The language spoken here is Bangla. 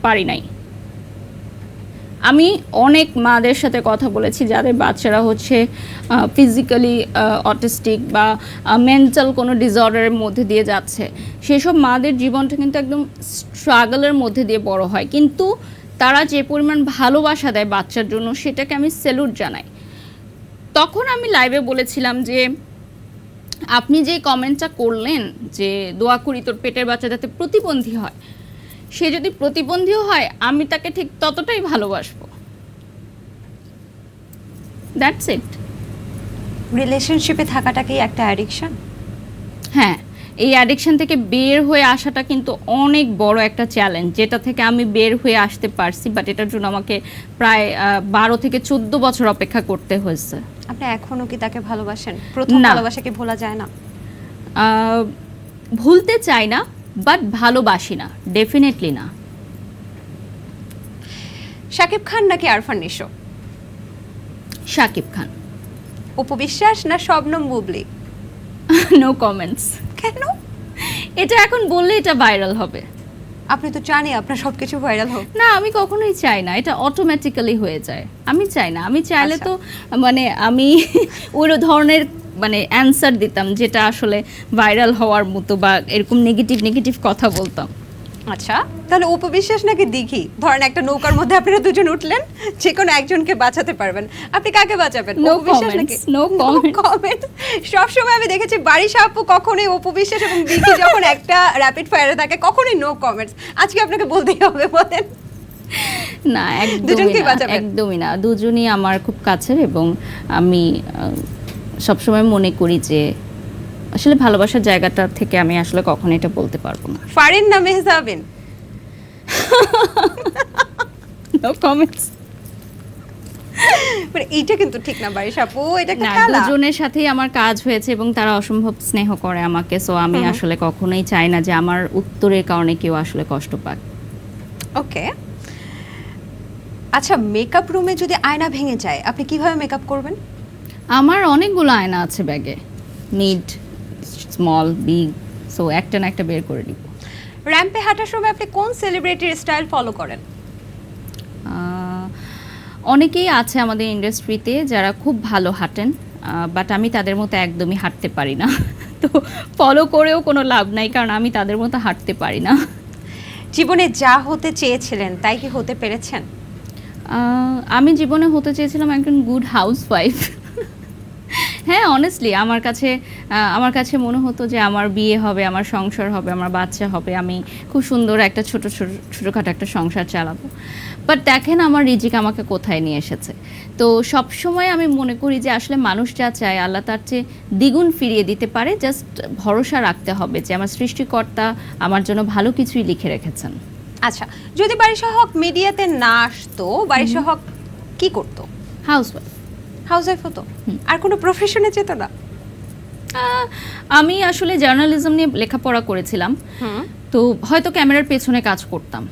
পারি নাই। আমি অনেক মাদের সাথে কথা বলেছি যাদের বাচ্চারা হচ্ছে ফিজিক্যালি অটিস্টিক বা মেন্টাল কোনো ডিসঅর্ডারের মধ্যে দিয়ে যাচ্ছে। সেসব মাদের জীবনটা কিন্তু একদম স্ট্রাগলের মধ্যে দিয়ে বড় হয়, কিন্তু তারা যে পরিমাণ ভালোবাসা দেয় বাচ্চার জন্য সেটাকে আমি স্যালুট জানাই। তখন আমি লাইভে বলেছিলাম যে আপনি যে কমেন্টটা করলেন যে দোয়া করি তোর পেটের বাচ্চা যাতে প্রতিবন্ধী হয়, সে যদি প্রতিবন্ধীও হয় আমি তাকে ঠিক ততটাই ভালোবাসবো। That's it. রিলেশনশিপে থাকাটা কি একটা অ্যাডিকশন? হ্যাঁ, এই অ্যাডিকশন থেকে বের হয়ে আসাটা কিন্তু অনেক বড় একটা চ্যালেঞ্জ, যেটা থেকে আমি বের হয়ে আসতে পারছি, বাট এটার জন্য আমাকে প্রায় 12 থেকে 14 বছর অপেক্ষা করতে হয়েছে। আপনি এখনো কি তাকে ভালোবাসেন? প্রথম ভালোবাসা কি ভোলা যায় না? ভুলতে চাই না, বাট ভালোবাসি না, ডেফিনেটলি না। শাকিব খান নাকি আরফান নিশো? শাকিব খান। অপু বিশ্বাস না শবনম বুবলি? No comments. কেন? এটা এখন বললে এটা ভাইরাল হবে। আপনি তো জানি আপনার সবকিছু ভাইরাল হোক। না, আমি কখনোই চাই না, এটা অটোমেটিক্যালি হয়ে যায়। আমি চাই না, আমি চাইলে তো মানে আমি ওই ধরনের মানে অ্যান্সার দিতাম যেটা আসলে ভাইরাল হওয়ার মতো বা এরকম নেগেটিভ কথা বলতাম। আচ্ছা, তাহলে অপু বিশ্বাস নাকি দিঘি? ধরেন একটা নৌকার মধ্যে আপনারা দুজন উঠলেন, যে কোনো একজনকে বাঁচাতে পারবেন, আপনি কাকে বাঁচাবেন? অপু বিশ্বাস নাকি? No comment. সবসময় আমি দেখেছি বারিশা আপু কখনোই অপু বিশ্বাস এবং দিঘি যখন একটা র্যাপিড ফায়ারে থাকে কখনোই নো কমেন্টস। আজকে আপনাকে বলতেই হবে, বলেন। না, একদমই না, দুজনই আমার খুব কাছের এবং আমি সবসময় মনে করি যে আসলে ভালোবাসার জায়গাটা থেকে আমি আসলে কখনো এটা বলতে পারবো না। ফারিন না মেহজাবিন? No comments. মানে এইটা কিন্তু ঠিক না বারিশা আপু, এটা একটা খেলা। দুজনের সাথেই আমার কাজ হয়েছে এবং তারা অসম্ভব স্নেহ করে আমাকে, সো আমি আসলে কখনোই চাই না যে আমার উত্তরের কারণে কেউ আসলে কষ্ট পাক। ওকে, আচ্ছা, মেকআপ রুমে যদি আয়না ভেঙে যায় আপনি কিভাবে মেকআপ করবেন? আমার অনেকগুলো আয়না আছে ব্যাগে, মিড, স্মল, বিগ, সো একটা না একটা বের করে দিব। র্যাম্পে হাঁটার সময় আপনি কোন সেলিব্রিটির স্টাইল ফলো করেন? অনেকেই আছে আমাদের ইন্ডাস্ট্রিতে যারা খুব ভালো হাঁটেন, বাট আমি তাদের মতো একদমই হাঁটতে পারি না। তো ফলো করেও কোনো লাভ নাই, কারণ আমি তাদের মতো হাঁটতে পারি না। জীবনে যা হতে চেয়েছিলেন তাই কি হতে পেরেছেন? আমি জীবনে হতে চেয়েছিলাম একজন গুড হাউসওয়াইফ। হ্যাঁ, অনেস্টলি আমার কাছে মনে হতো যে আমার বিয়ে হবে, আমার সংসার হবে, আমার বাচ্চা হবে, আমি খুব সুন্দর একটা ছোটোখাটো একটা সংসার চালাবো। বাট দেখেন আমার রিজিক আমাকে কোথায় নিয়ে এসেছে। তো সবসময় আমি মনে করি যে আসলে মানুষ যা চায় আল্লাহ তার চেয়ে দ্বিগুণ ফিরিয়ে দিতে পারে, জাস্ট ভরসা রাখতে হবে যে আমার সৃষ্টিকর্তা আমার জন্য ভালো কিছুই লিখে রেখেছেন। আচ্ছা, যদি বারিশা হক মিডিয়াতে না আসতো, বারিশা হক কি করতো? হাউসওয়াইফ হতো? আর কোনো প্রফেশনে যেত না? আমি আসলে জার্নালিজম নিয়ে লেখাপড়া করেছিলাম, তো হয়তো ক্যামেরার পেছনে কাজ করতাম।